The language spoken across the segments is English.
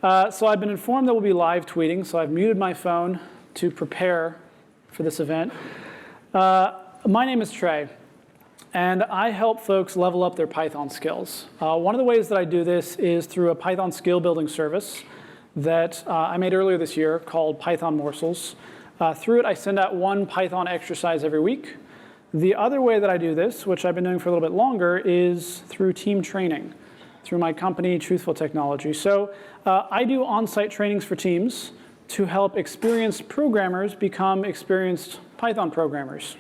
So I've been informed that we'll be live tweeting, so I've muted my phone to prepare for this event. My name is Trey, and I help folks level up their Python skills. One of the ways that I do this is through a Python skill building service that I made earlier this year called Python Morsels. Through it, I send out one Python exercise every week. The other way that I do this, which I've been doing for a little bit longer, is through team training, through my company, Truthful Technology. So I do on-site trainings for teams to help experienced programmers become experienced Python programmers.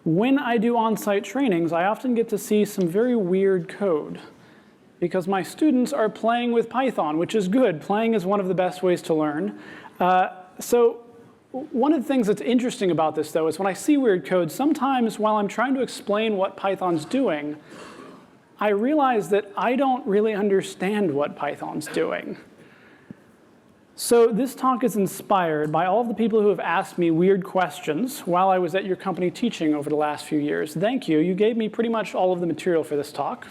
When I do on-site trainings, I often get to see some very weird code because my students are playing with Python, which is good. Playing is one of the best ways to learn. So one of the things that's interesting about this, though, is when I see weird code, sometimes while I'm trying to explain what Python's doing, I realize that I don't really understand what Python's doing. So this talk is inspired by all of the people who have asked me weird questions while I was at your company teaching over the last few years. Thank you. You gave me pretty much all of the material for this talk.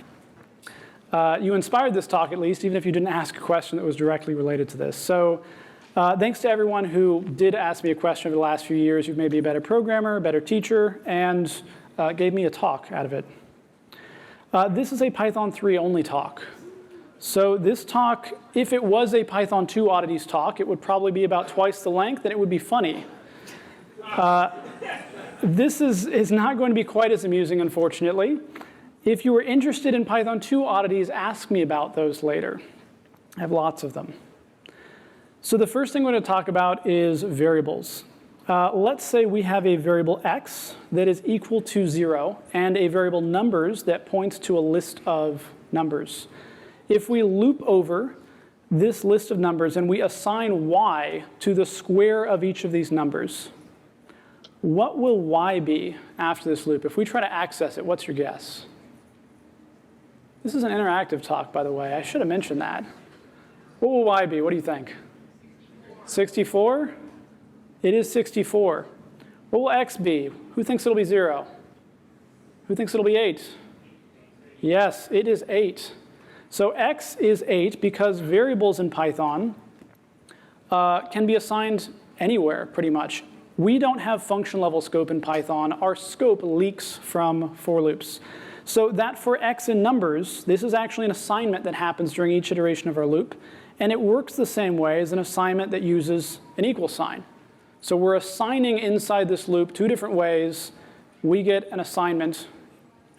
You inspired this talk, at least, even if you didn't ask a question that was directly related to this. So thanks to everyone who did ask me a question over the last few years. You've made me a better programmer, a better teacher, and gave me a talk out of it. This is a Python 3 only talk. So this talk, if it was a Python 2 Oddities talk, it would probably be about twice the length, and it would be funny. This is not going to be quite as amusing, unfortunately. If you were interested in Python 2 Oddities, ask me about those later. I have lots of them. So the first thing we're going to talk about is variables. Let's say we have a variable x that is equal to 0 and a variable numbers that points to a list of numbers. If we loop over this list of numbers and we assign y to the square of each of these numbers, what will y be after this loop? If we try to access it, what's your guess? This is an interactive talk, by the way. I should have mentioned that. What will y be? What do you think? 64? It is 64. What will x be? Who thinks it'll be 0? Who thinks it'll be 8? Yes, it is 8. So x is 8 because variables in Python can be assigned anywhere, pretty much. We don't have function level scope in Python. Our scope leaks from for loops. So that for x in numbers, this is actually an assignment that happens during each iteration of our loop. And it works the same way as an assignment that uses an equal sign. So we're assigning inside this loop two different ways. We get an assignment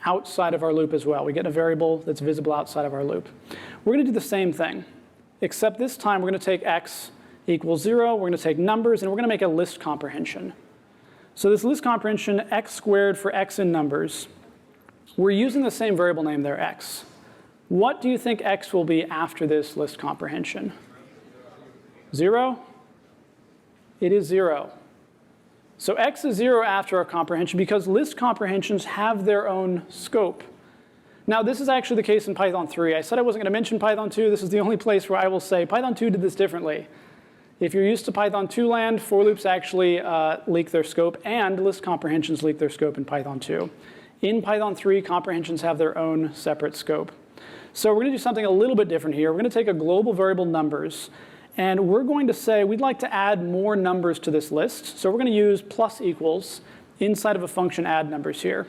outside of our loop as well. We get a variable that's visible outside of our loop. We're going to do the same thing, except this time we're going to take x equals 0. We're going to take numbers, and we're going to make a list comprehension. So this list comprehension, x squared for x in numbers, we're using the same variable name there, x. What do you think x will be after this list comprehension? 0? It is 0. So x is 0 after our comprehension because list comprehensions have their own scope. Now, this is actually the case in Python 3. I said I wasn't going to mention Python 2. This is the only place where I will say Python 2 did this differently. If you're used to Python 2 land, for loops actually leak their scope, and list comprehensions leak their scope in Python 2. In Python 3, comprehensions have their own separate scope. So we're going to do something a little bit different here. We're going to take a global variable numbers, and we're going to say we'd like to add more numbers to this list. So we're going to use plus equals inside of a function add numbers here.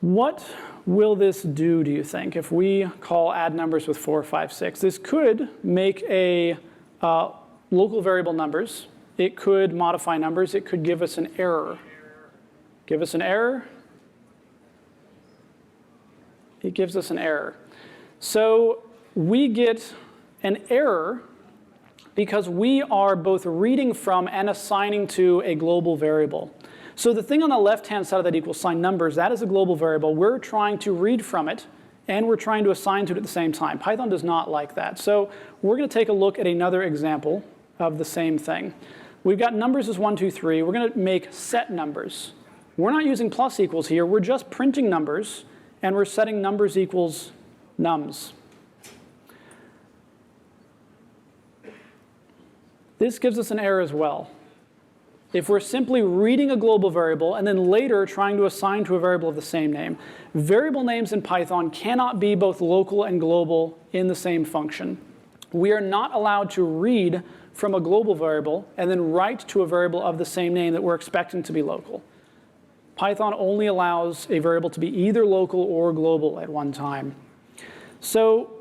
What will this do, do you think, if we call add numbers with 4, 5, 6? This could make a local variable numbers. It could modify numbers. It could give us an error. Give us an error. It gives us an error. So we get an error because we are both reading from and assigning to a global variable. So the thing on the left-hand side of that equals sign numbers, that is a global variable. We're trying to read from it, and we're trying to assign to it at the same time. Python does not like that. So we're going to take a look at another example of the same thing. We've got numbers as 1, 2, 3. We're going to make set numbers. We're not using plus equals here. We're just printing numbers, and we're setting numbers equals nums. This gives us an error as well. if we're simply reading a global variable and then later trying to assign to a variable of the same name. Variable names in Python cannot be both local and global in the same function. We are not allowed to read from a global variable and then write to a variable of the same name that we're expecting to be local. Python only allows a variable to be either local or global at one time. So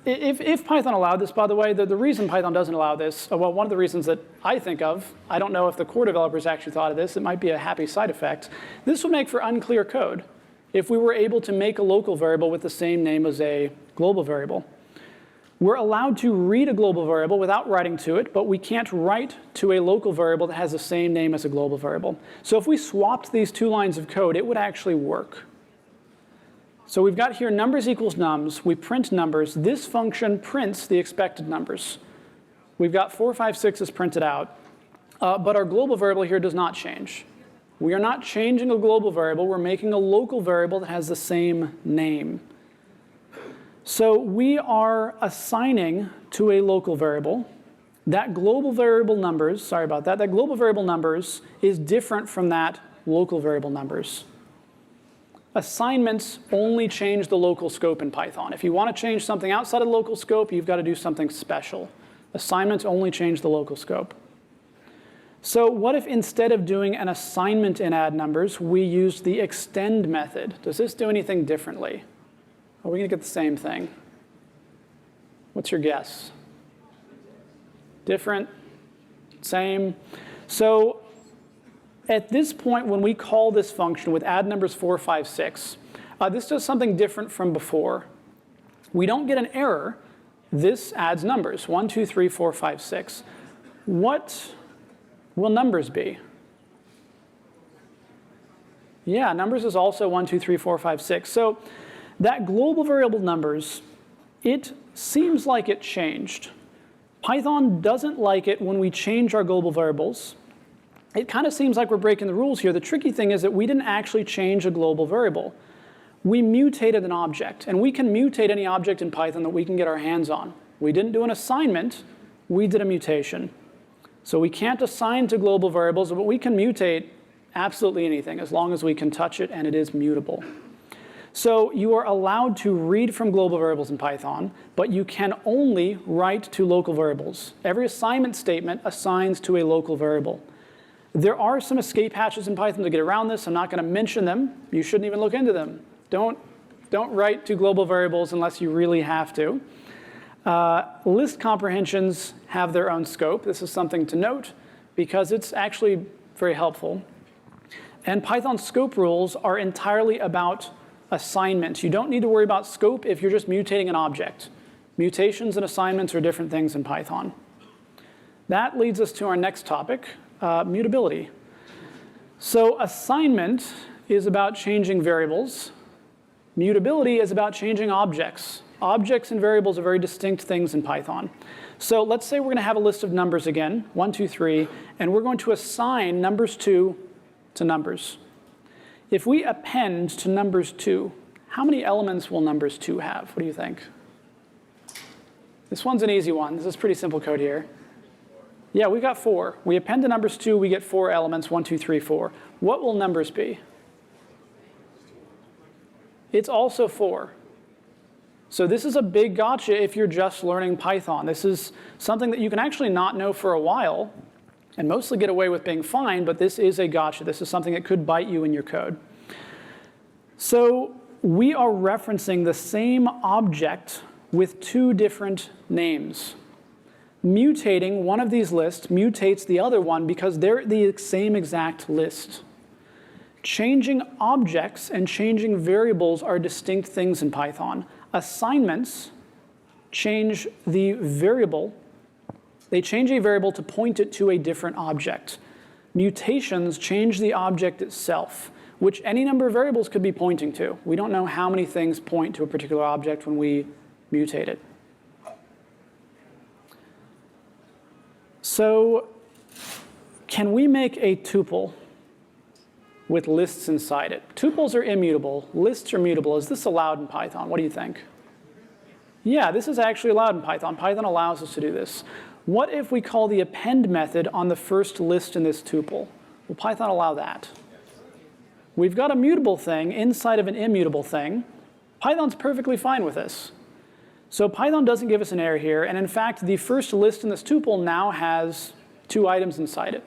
if Python allowed this, by the way, the reason Python doesn't allow this, well, one of the reasons that I think of, I don't know if the core developers actually thought of this, it might be a happy side effect. This would make for unclear code if we were able to make a local variable with the same name as a global variable. We're allowed to read a global variable without writing to it, but we can't write to a local variable that has the same name as a global variable. So if we swapped these two lines of code, it would actually work. So we've got here numbers equals nums. We print numbers. This function prints the expected numbers. We've got 4, 5, 6 is printed out. But our global variable here does not change. We are not changing a global variable. We're making a local variable that has the same name. So we are assigning to a local variable. That global variable numbers, sorry about that, that global variable numbers is different from that local variable numbers. Assignments only change the local scope in Python. If you want to change something outside of the local scope, you've got to do something special. Assignments only change the local scope. So what if instead of doing an assignment in add numbers, we used the extend method? Does this do anything differently? Are we going to get the same thing? What's your guess? Different? Same? So at this point, when we call this function with add numbers 4, 5, 6, this does something different from before. We don't get an error. This adds numbers, 1, 2, 3, 4, 5, 6. What will numbers be? Yeah, numbers is also 1, 2, 3, 4, 5, 6. So that global variable numbers, it seems like it changed. Python doesn't like it when we change our global variables. It kind of seems like we're breaking the rules here. The tricky thing is that we didn't actually change a global variable. We mutated an object, and we can mutate any object in Python that we can get our hands on. We didn't do an assignment, we did a mutation. So we can't assign to global variables, but we can mutate absolutely anything as long as we can touch it and it is mutable. So you are allowed to read from global variables in Python, but you can only write to local variables. Every assignment statement assigns to a local variable. There are some escape hatches in Python to get around this. I'm not going to mention them. You shouldn't even look into them. Don't write to global variables unless you really have to. List comprehensions have their own scope. This is something to note because it's actually very helpful. And Python scope rules are entirely about assignments. You don't need to worry about scope if you're just mutating an object. Mutations and assignments are different things in Python. That leads us to our next topic, mutability. So assignment is about changing variables. Mutability is about changing objects. Objects and variables are very distinct things in Python. So let's say we're going to have a list of numbers again, 1, 2, 3, and we're going to assign numbers 2 to numbers. If we append to numbers 2, how many elements will numbers 2 have? What do you think? This one's an easy one. This is pretty simple code here. Yeah, we got 4. We append to numbers 2, we get 4 elements, 1, 2, 3, 4. What will numbers be? It's also 4. So this is a big gotcha if you're just learning Python. This is something that you can actually not know for a while and mostly get away with being fine, but this is a gotcha. This is something that could bite you in your code. So we are referencing the same object with 2 different names. Mutating one of these lists mutates the other one because they're the same exact list. Changing objects and changing variables are distinct things in Python. Assignments change the variable. They change a variable to point it to a different object. Mutations change the object itself, which any number of variables could be pointing to. We don't know how many things point to a particular object when we mutate it. So can we make a tuple with lists inside it? Tuples are immutable. Lists are mutable. Is this allowed in Python? What do you think? Yeah, this is actually allowed in Python. Python allows us to do this. What if we call the append method on the first list in this tuple? Will Python allow that? We've got a mutable thing inside of an immutable thing. Python's perfectly fine with this. So Python doesn't give us an error here, and in fact, the first list in this tuple now has 2 items inside it.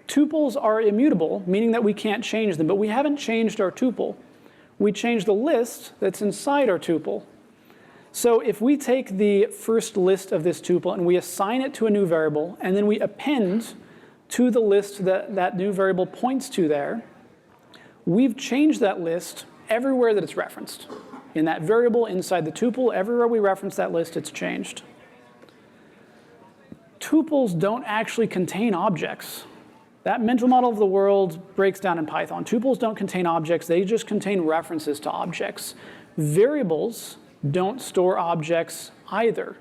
Tuples are immutable, meaning that we can't change them, but we haven't changed our tuple. We changed the list that's inside our tuple. So if we take the first list of this tuple and we assign it to a new variable, and then we append to the list that that new variable points to there, we've changed that list everywhere that it's referenced. In that variable, inside the tuple, everywhere we reference that list, it's changed. Tuples don't actually contain objects. That mental model of the world breaks down in Python. Tuples don't contain objects, they just contain references to objects. Variables don't store objects either.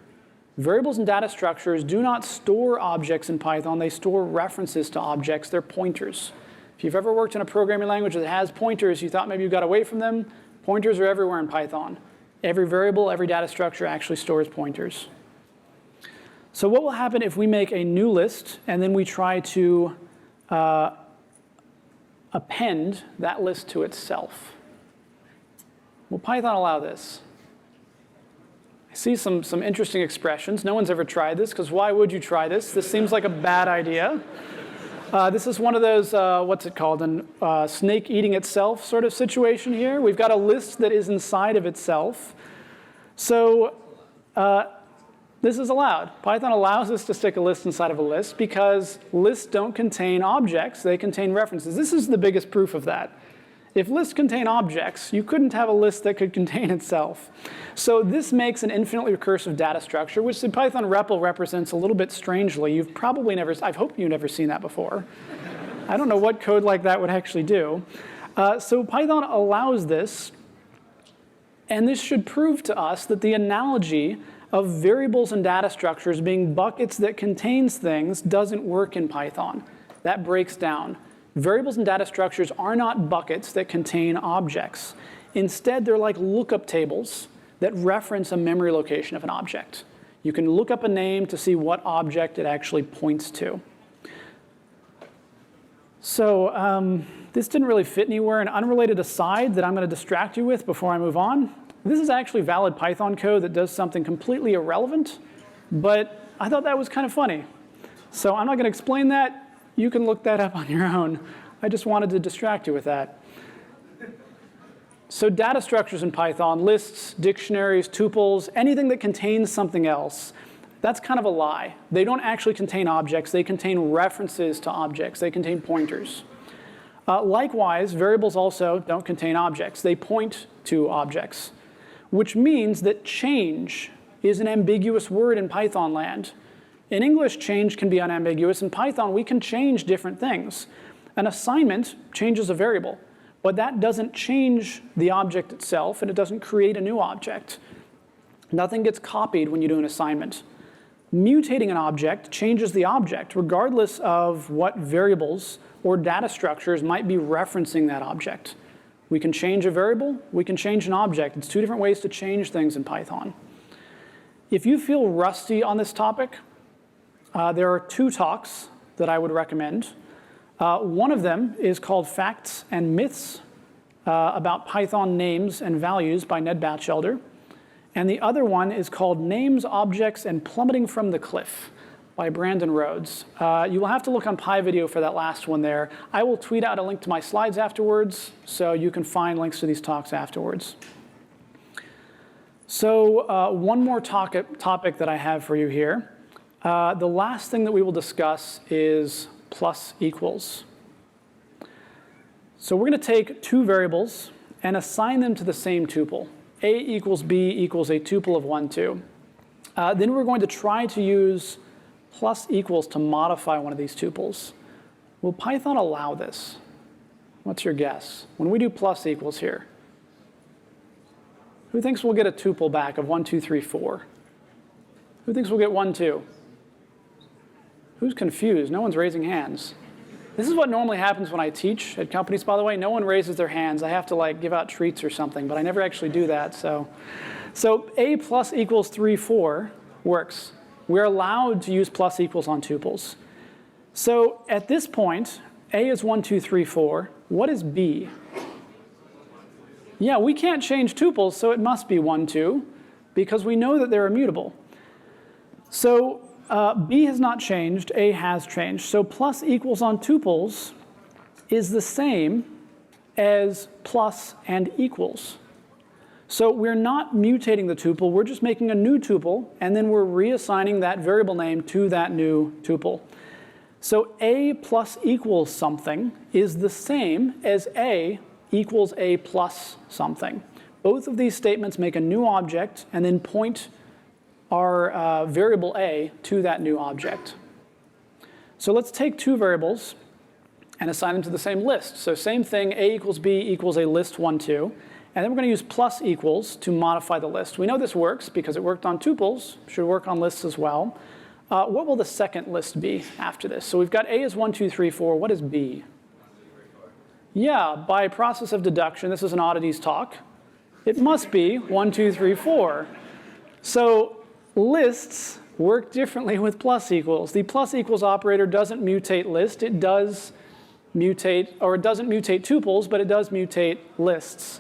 Variables and data structures do not store objects in Python, they store references to objects, they're pointers. If you've ever worked in a programming language that has pointers, you thought maybe you got away from them, pointers are everywhere in Python. Every variable, every data structure actually stores pointers. So what will happen if we make a new list and then we try to append that list to itself? Will Python allow this? I see some interesting expressions. No one's ever tried this, because why would you try this? This seems like a bad idea. This is one of those, what's it called, a snake eating itself sort of situation here. We've got a list that is inside of itself. So this is allowed. Python allows us to stick a list inside of a list because lists don't contain objects, they contain references. This is the biggest proof of that. If lists contain objects, you couldn't have a list that could contain itself. So this makes an infinitely recursive data structure, which the Python REPL represents a little bit strangely. You've probably never, I hope you've never seen that before. I don't know what code like that would actually do. So Python allows this, and this should prove to us that the analogy of variables and data structures being buckets that contains things doesn't work in Python. That breaks down. Variables and data structures are not buckets that contain objects. Instead, they're like lookup tables that reference a memory location of an object. You can look up a name to see what object it actually points to. So this didn't really fit anywhere. An unrelated aside that I'm going to distract you with before I move on. This is actually valid Python code that does something completely irrelevant, but I thought that was kind of funny. So I'm not going to explain that. You can look that up on your own. I just wanted to distract you with that. So data structures in Python, lists, dictionaries, tuples, anything that contains something else, that's kind of a lie. They don't actually contain objects. They contain references to objects. They contain pointers. Likewise, variables also don't contain objects. They point to objects, which means that change is an ambiguous word in Python land. In English, change can be unambiguous. In Python, we can change different things. An assignment changes a variable, but that doesn't change the object itself, and it doesn't create a new object. Nothing gets copied when you do an assignment. Mutating an object changes the object, regardless of what variables or data structures might be referencing that object. We can change a variable, we can change an object. It's 2 different ways to change things in Python. If you feel rusty on this topic, there are 2 talks that I would recommend. One of them is called Facts and Myths about Python Names and Values by Ned Batchelder. And the other one is called Names, Objects, and Plummeting from the Cliff by Brandon Rhodes. You will have to look on PyVideo for that last one there. I will tweet out a link to my slides afterwards, so you can find links to these talks afterwards. So one more topic that I have for you here. The last thing that we will discuss is plus equals. So we're going to take 2 variables and assign them to the same tuple. A equals B equals a tuple of 1, 2. Then we're going to try to use plus equals to modify one of these tuples. Will Python allow this? What's your guess? When we do plus equals here, who thinks we'll get a tuple back of 1, 2, 3, 4? Who thinks we'll get 1, 2? Who's confused? No one's raising hands. This is what normally happens when I teach at companies, by the way. No one raises their hands. I have to give out treats or something, but I never actually do that. So A plus equals 3, 4 works. we're allowed to use plus equals on tuples. So at this point, A is 1, 2, 3, 4. What is B? Yeah, we can't change tuples, so it must be 1, 2, because we know that they're immutable. So B has not changed, A has changed. So plus equals on tuples is the same as plus and equals. So we're not mutating the tuple, we're just making a new tuple, and then we're reassigning that variable name to that new tuple. So A plus equals something is the same as A equals A plus something. Both of these statements make a new object and then point our variable A to that new object. So let's take two variables and assign them to the same list. So same thing, A equals B equals a list 1, 2. And then we're going to use plus equals to modify the list. We know this works because it worked on tuples, should work on lists as well. What will the second list be after this? So we've got A is 1, 2, 3, 4. What is B? Yeah, by process of deduction, this is an oddities talk. It must be 1, 2, 3, 4. So lists work differently with plus equals. The plus equals operator doesn't mutate list. It does mutate, or it doesn't mutate tuples, but it does mutate lists.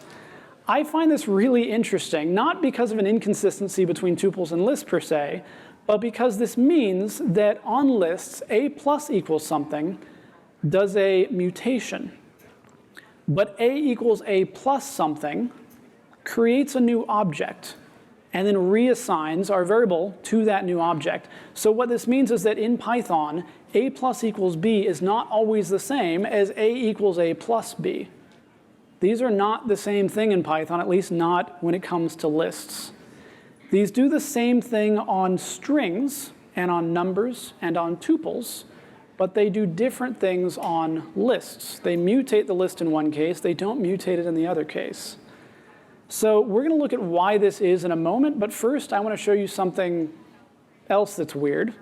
I find this really interesting, not because of an inconsistency between tuples and lists per se, but because this means that on lists, A plus equals something does a mutation. But A equals A plus something creates a new object and then reassigns our variable to that new object. So what this means is that in Python, A plus equals B is not always the same as A equals A plus B. These are not the same thing in Python, at least not when it comes to lists. These do the same thing on strings and on numbers and on tuples, but they do different things on lists. They mutate the list in one case, they don't mutate it in the other case. So we're going to look at why this is in a moment, but first I want to show you something else that's weird.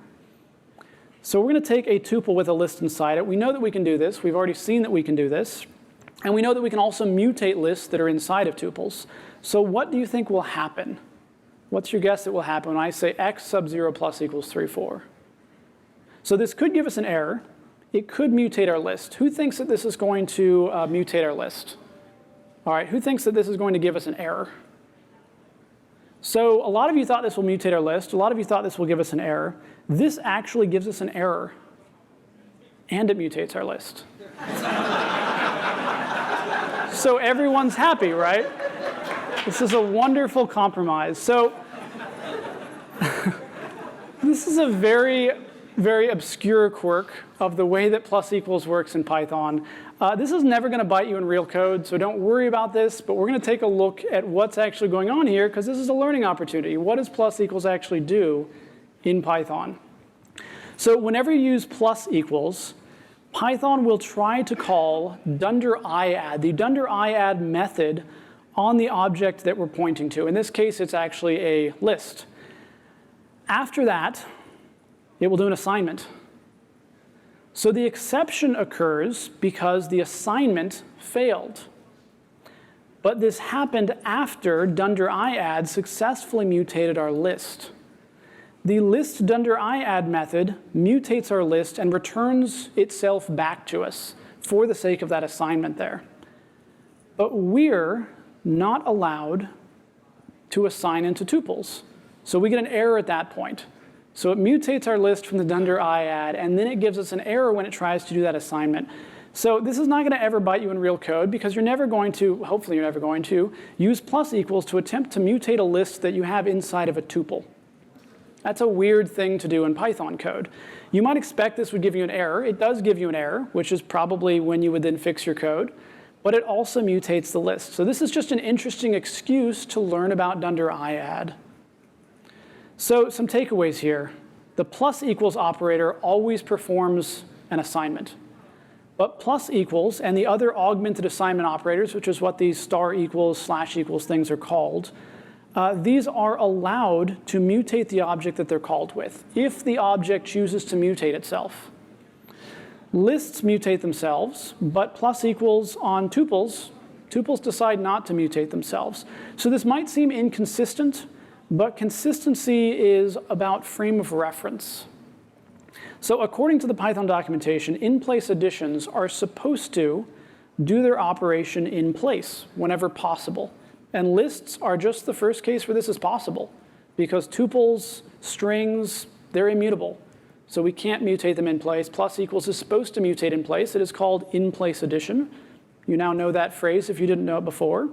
So we're going to take a tuple with a list inside it. We know that we can do this. We've already seen that we can do this. And we know that we can also mutate lists that are inside of tuples. So what do you think will happen? What's your guess that will happen when I say x sub 0 plus equals 3, 4? So this could give us an error. It could mutate our list. Who thinks that this is going to mutate our list? All right, who thinks that this is going to give us an error? So a lot of you thought this will mutate our list. A lot of you thought this will give us an error. This actually gives us an error, and it mutates our list. So everyone's happy, right? This is a wonderful compromise. So this is a very, very obscure quirk of the way that plus equals works in Python. This is never going to bite you in real code, so don't worry about this. But we're going to take a look at what's actually going on here, because this is a learning opportunity. What does plus equals actually do in Python? So whenever you use plus equals, Python will try to call dunder iadd, the dunder iadd method on the object that we're pointing to. In this case, it's actually a list. After that, it will do an assignment. So the exception occurs because the assignment failed. But this happened after dunder iadd successfully mutated our list. The list dunder iadd method mutates our list and returns itself back to us for the sake of that assignment there. But we're not allowed to assign into tuples. So we get an error at that point. So it mutates our list from the dunder iadd, and then it gives us an error when it tries to do that assignment. So this is not going to ever bite you in real code, because you're never going to, hopefully you're never going to, use plus equals to attempt to mutate a list that you have inside of a tuple. That's a weird thing to do in Python code. You might expect this would give you an error. It does give you an error, which is probably when you would then fix your code. But it also mutates the list. So this is just an interesting excuse to learn about dunder iadd. So some takeaways here. The plus equals operator always performs an assignment. But plus equals and the other augmented assignment operators, which is what these star equals, slash equals things are called, these are allowed to mutate the object that they're called with, if the object chooses to mutate itself. Lists mutate themselves, but plus equals on tuples decide not to mutate themselves. So this might seem inconsistent, but consistency is about frame of reference. So according to the Python documentation, in-place additions are supposed to do their operation in place whenever possible. And lists are just the first case where this is possible, because tuples, strings, they're immutable. So we can't mutate them in place. Plus equals is supposed to mutate in place. It is called in-place addition. You now know that phrase if you didn't know it before,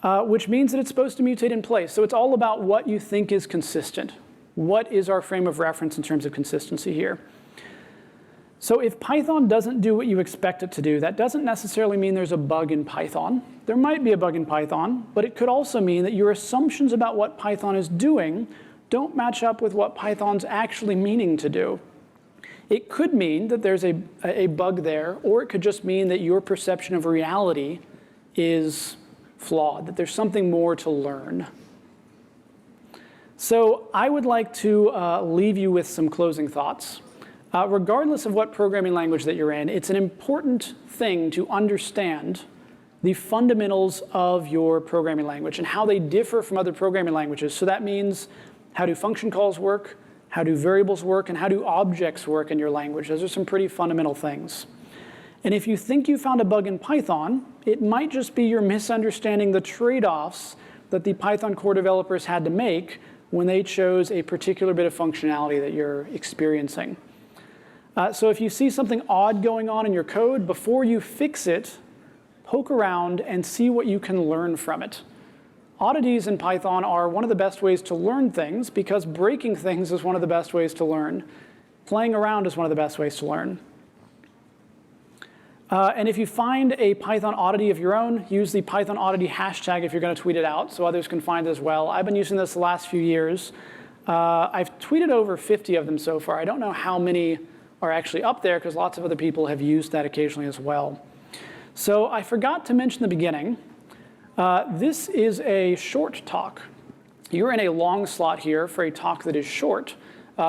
which means that it's supposed to mutate in place. So it's all about what you think is consistent. What is our frame of reference in terms of consistency here? So if Python doesn't do what you expect it to do, that doesn't necessarily mean there's a bug in Python. There might be a bug in Python, but it could also mean that your assumptions about what Python is doing don't match up with what Python's actually meaning to do. It could mean that there's a bug there, or it could just mean that your perception of reality is flawed, that there's something more to learn. So I would like to leave you with some closing thoughts. Regardless of what programming language that you're in, it's an important thing to understand the fundamentals of your programming language and how they differ from other programming languages. So that means how do function calls work, how do variables work, and how do objects work in your language. Those are some pretty fundamental things. And if you think you found a bug in Python, it might just be you're misunderstanding the trade-offs that the Python core developers had to make when they chose a particular bit of functionality that you're experiencing. So if you see something odd going on in your code, before you fix it, poke around and see what you can learn from it. Oddities in Python are one of the best ways to learn things because breaking things is one of the best ways to learn. Playing around is one of the best ways to learn. And if you find a Python oddity of your own, use the Python oddity hashtag if you're going to tweet it out so others can find it as well. I've been using this the last few years. I've tweeted over 50 of them so far. I don't know how many are actually up there because lots of other people have used that occasionally as well. So I forgot to mention in the beginning, this is a short talk. You're in a long slot here for a talk that is short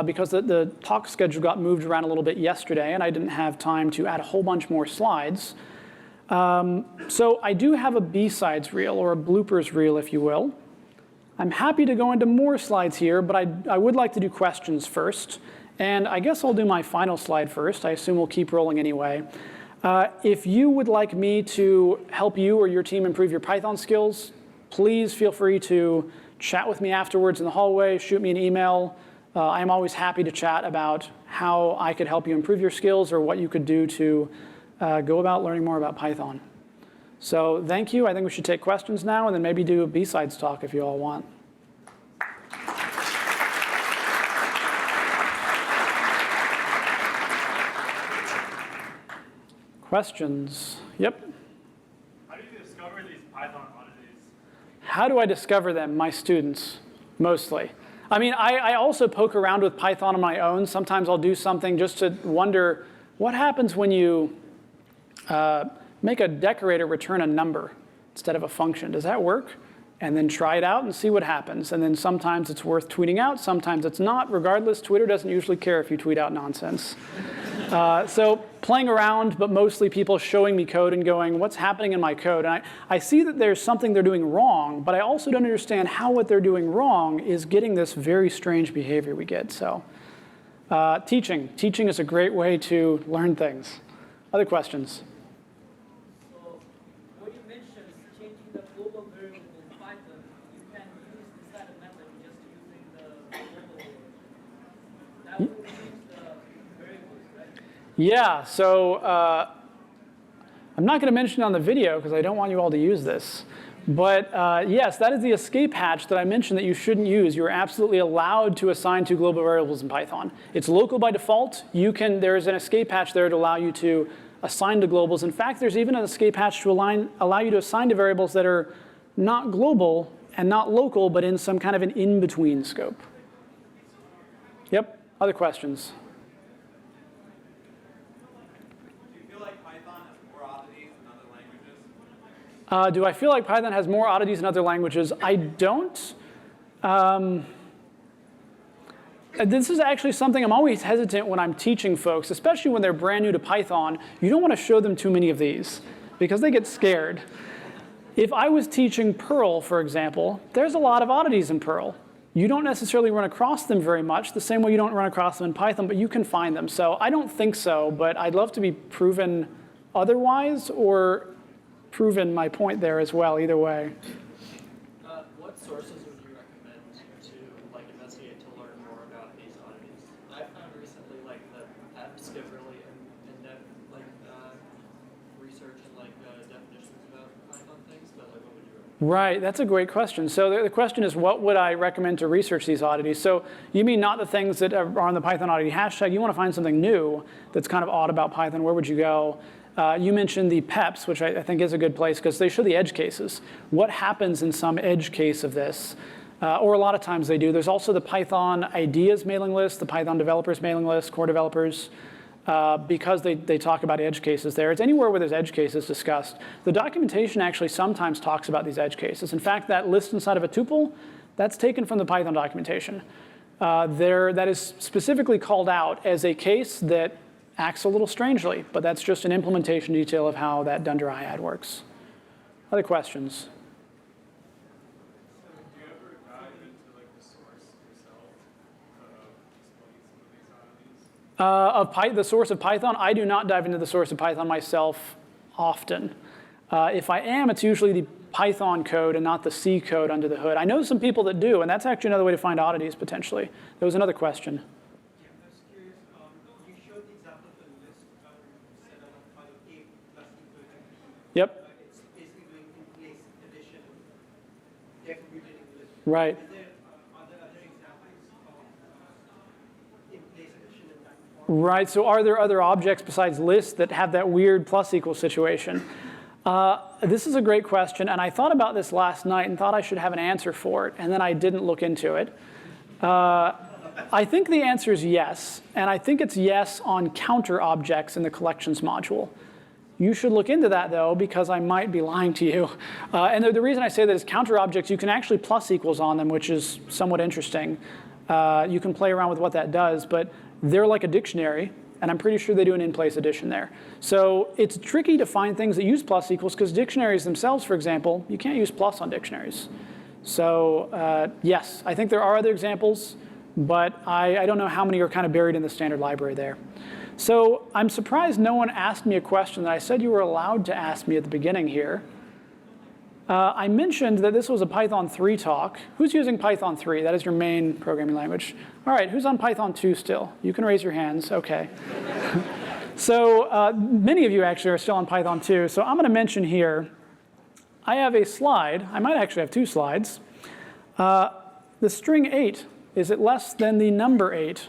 because the talk schedule got moved around a little bit yesterday and I didn't have time to add a whole bunch more slides. So I do have a B-sides reel or a bloopers reel, if you will. I'm happy to go into more slides here, but I would like to do questions first. And I guess I'll do my final slide first. I assume we'll keep rolling anyway. If you would like me to help you or your team improve your Python skills, please feel free to chat with me afterwards in the hallway, shoot me an email. I'm always happy to chat about how I could help you improve your skills or what you could do to go about learning more about Python. So thank you. I think we should take questions now and then maybe do a B-sides talk if you all want. Questions? Yep. How do you discover these Python oddities? How do I discover them? My students, mostly. I mean, I also poke around with Python on my own. Sometimes I'll do something just to wonder what happens when you make a decorator return a number instead of a function. Does that work? And then try it out and see what happens. And then sometimes it's worth tweeting out, sometimes it's not. Regardless, Twitter doesn't usually care if you tweet out nonsense. So playing around, but mostly people showing me code and going, what's happening in my code? And I see that there's something they're doing wrong, but I also don't understand how what they're doing wrong is getting this very strange behavior we get. So teaching. Teaching is a great way to learn things. Other questions? So what you mentioned, changing the global variable in Python, you can use this kind of method just using the global variable. That will change the variables, right? Yeah, so I'm not going to mention it on the video because I don't want you all to use this. But yes, that is the escape hatch that I mentioned that you shouldn't use. You're absolutely allowed to assign two global variables in Python. It's local by default. There's an escape hatch there to allow you to assign to globals. In fact, there's even an escape hatch to allow you to assign to variables that are not global and not local, but in some kind of an in-between scope. Yep, other questions? Do I feel like Python has more oddities in other languages? I don't. This is actually something I'm always hesitant when I'm teaching folks, especially when they're brand new to Python. You don't want to show them too many of these because they get scared. If I was teaching Perl, for example, there's a lot of oddities in Perl. You don't necessarily run across them very much, the same way you don't run across them in Python, but you can find them. So I don't think so, but I'd love to be proven otherwise or proven my point there as well, either way. What sources would you recommend to investigate to learn more about these oddities? I found recently the apps give really in-depth research and definitions about Python things, but what would you recommend? Right, that's a great question. So the question is, what would I recommend to research these oddities? So you mean not the things that are on the Python oddity hashtag. You want to find something new that's kind of odd about Python. Where would you go? You mentioned the PEPs, which I think is a good place because they show the edge cases. What happens in some edge case of this? Or a lot of times they do. There's also the Python ideas mailing list, the Python developers mailing list, core developers, because they talk about edge cases there. It's anywhere where there's edge cases discussed. The documentation actually sometimes talks about these edge cases. In fact, that list inside of a tuple, that's taken from the Python documentation. That is specifically called out as a case that acts a little strangely, but that's just an implementation detail of how that dunder IAD works. Other questions? So do you ever dive into the source yourself of explaining some of these oddities? The source of Python, I do not dive into the source of Python myself often. If I am, it's usually the Python code and not the C code under the hood. I know some people that do, and that's actually another way to find oddities potentially. There was another question. Yep. It's basically doing in-place addition, decomputing list. Right. Are there other examples of in-place addition in that form? Right. So are there other objects besides lists that have that weird plus equal situation? This is a great question, and I thought about this last night and thought I should have an answer for it, and then I didn't look into it. I think the answer is yes, and I think it's yes on counter objects in the collections module. You should look into that, though, because I might be lying to you. And the reason I say that is counter objects, you can actually plus equals on them, which is somewhat interesting. You can play around with what that does, but they're like a dictionary, and I'm pretty sure they do an in-place addition there. So it's tricky to find things that use plus equals, because dictionaries themselves, for example, you can't use plus on dictionaries. So yes, I think there are other examples, but I don't know how many are kind of buried in the standard library there. So I'm surprised no one asked me a question that I said you were allowed to ask me at the beginning here. I mentioned that this was a Python 3 talk. Who's using Python 3? That is your main programming language. All right, who's on Python 2 still? You can raise your hands, OK. So many of you actually are still on Python 2. So I'm going to mention here, I have a slide. I might actually have two slides. The string 8, is it less than the number 8?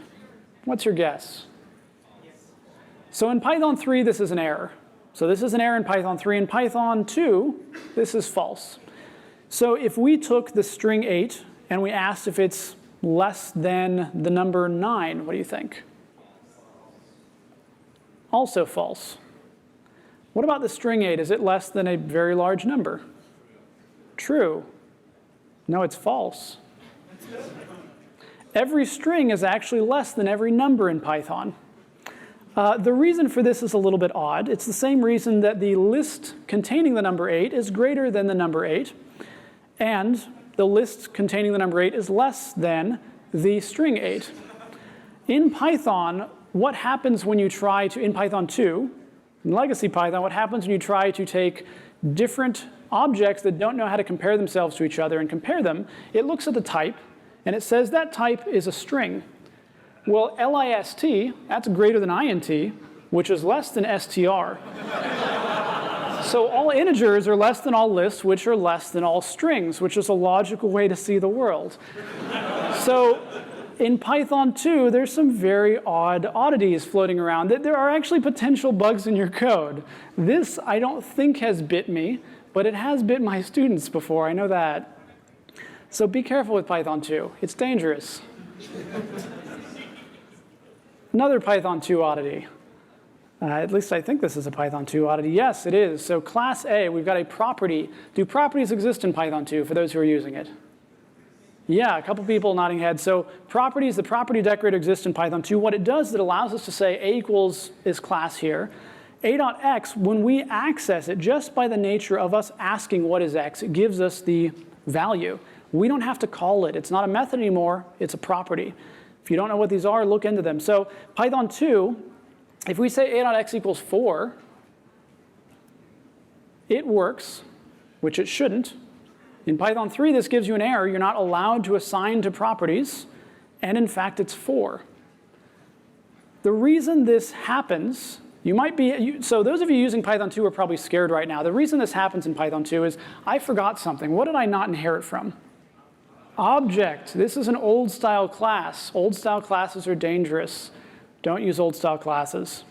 What's your guess? So in Python 3, this is an error. So this is an error in Python 3. In Python 2, this is false. So if we took the string 8 and we asked if it's less than the number 9, what do you think? Also false. What about the string 8? Is it less than a very large number? True. No, it's false. Every string is actually less than every number in Python. The reason for this is a little bit odd. It's the same reason that the list containing the number 8 is greater than the number 8, and the list containing the number 8 is less than the string 8. In Python, what happens when you try to, in Python 2, in legacy Python, what happens when you try to take different objects that don't know how to compare themselves to each other and compare them, it looks at the type, and it says that type is a string. Well, list, that's greater than int, which is less than str. So all integers are less than all lists, which are less than all strings, which is a logical way to see the world. So in Python 2, there's some very odd oddities floating around. There are actually potential bugs in your code. This, I don't think, has bit me, but it has bit my students before. I know that. So be careful with Python 2. It's dangerous. Another Python 2 oddity. At least I think this is a Python 2 oddity. Yes, it is. So class A, we've got a property. Do properties exist in Python 2 for those who are using it? Yeah, a couple people nodding heads. So properties, the property decorator exists in Python 2. What it does is it allows us to say A equals is class here. A.x, when we access it, just by the nature of us asking what is x, it gives us the value. We don't have to call it. It's not a method anymore. It's a property. If you don't know what these are, look into them. So Python 2, if we say a.x equals 4, it works, which it shouldn't. In Python 3, this gives you an error. You're not allowed to assign to properties. And in fact, it's 4. The reason this happens, so those of you using Python 2 are probably scared right now. The reason this happens in Python 2 is I forgot something. What did I not inherit from? Object. This is an old style class. Old style classes are dangerous. Don't use old style classes.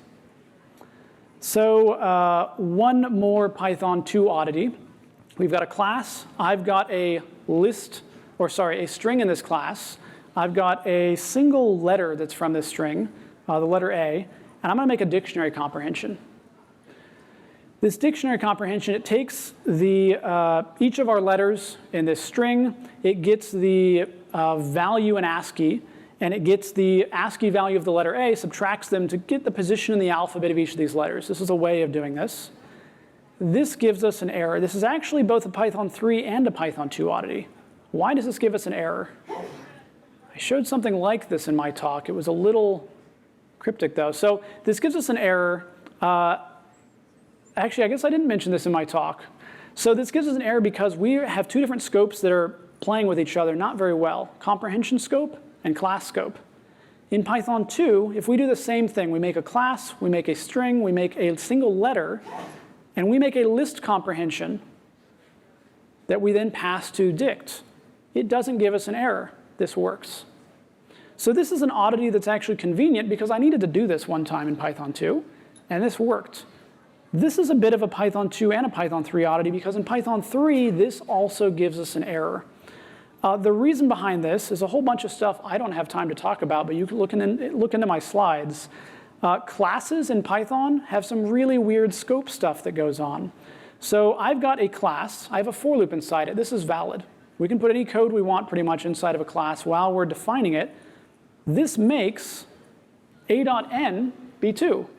So one more Python 2 oddity. We've got a class. I've got a string in this class. I've got a single letter that's from this string, the letter A, and I'm going to make a dictionary comprehension. This dictionary comprehension, it takes each of our letters in this string, it gets the value in ASCII, and it gets the ASCII value of the letter A, subtracts them to get the position in the alphabet of each of these letters. This is a way of doing this. This gives us an error. This is actually both a Python 3 and a Python 2 oddity. Why does this give us an error? I showed something like this in my talk. It was a little cryptic, though. So this gives us an error. Actually, I guess I didn't mention this in my talk. So this gives us an error because we have two different scopes that are playing with each other not very well, comprehension scope and class scope. In Python 2, if we do the same thing, we make a class, we make a string, we make a single letter, and we make a list comprehension that we then pass to dict. It doesn't give us an error. This works. So this is an oddity that's actually convenient because I needed to do this one time in Python 2, and this worked. This is a bit of a Python 2 and a Python 3 oddity because in Python 3, this also gives us an error. The reason behind this is a whole bunch of stuff I don't have time to talk about, but you can look into my slides. Classes in Python have some really weird scope stuff that goes on. So I've got a class. I have a for loop inside it. This is valid. We can put any code we want pretty much inside of a class while we're defining it. This makes a.n be 2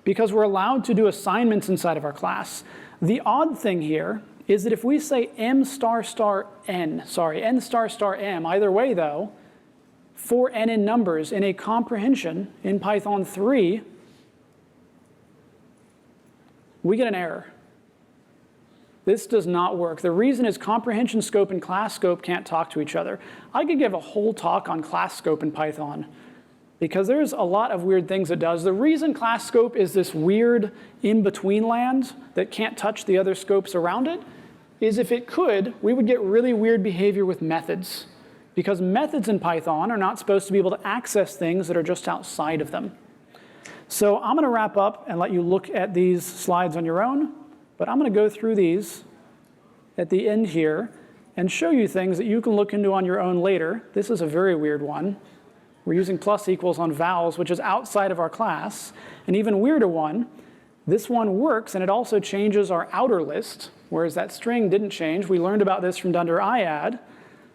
because we're allowed to do assignments inside of our class. The odd thing here is that if we say n star star m, either way though, for n in numbers in a comprehension in Python 3, we get an error. This does not work. The reason is comprehension scope and class scope can't talk to each other. I could give a whole talk on class scope in Python because there's a lot of weird things it does. The reason class scope is this weird in-between land that can't touch the other scopes around it is if it could, we would get really weird behavior with methods because methods in Python are not supposed to be able to access things that are just outside of them. So I'm going to wrap up and let you look at these slides on your own. But I'm going to go through these at the end here and show you things that you can look into on your own later. This is a very weird one. We're using plus equals on vowels, which is outside of our class. An even weirder one, this one works, and it also changes our outer list, whereas that string didn't change. We learned about this from Dunder IAD.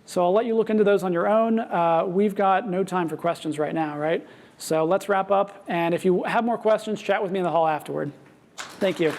So I'll let you look into those on your own. We've got no time for questions right now, right? So let's wrap up. And if you have more questions, chat with me in the hall afterward. Thank you.